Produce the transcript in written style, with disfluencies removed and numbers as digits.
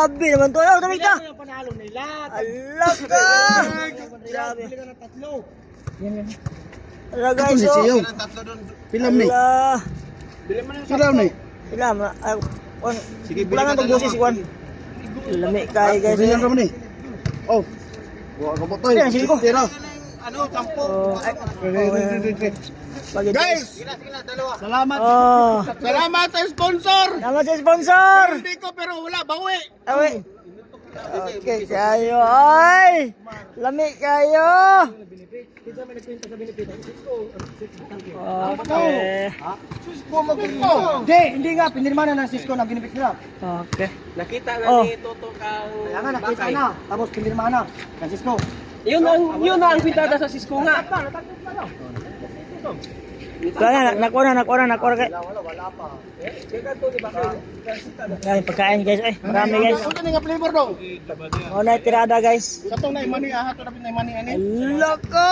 Grabe naman to. Ano, tumig ka? Yung panalo nila. Ala ka! Grabe. Bili ka ng tatlo. Ala guys, oh. Pilam ni. Ala. Bili mo ng Pilam ni. Sila, sige, kulangan itong boses si Juan. Lami kayo guys. Pilam ka mo ni. Oh. Buwa ka mo to. Yan, sige ko. Tira. ano, sampo. Guys! Salamat. Oh. Salamat sa sponsor. Salamat sa sponsor. Hindi ko pero wala bawi. Awi. Okay, kayo. Ay! Lami kayo. Okay. Hindi nga, pinirma na ng Cisco na binibit nila. Okay. Nakita na Oh. ni Toto kang Kaya nga, nakita na. Tapos pinirma na ng Cisco. Yun ang pintada sa Cisco nga. Kaya nakuha na kay. Wala pa. Ay, pagkain guys. Ay, marami guys. Ano nga flavor daw? Oh, na tirada guys. Katong na imani aha to na imani ani. Loko!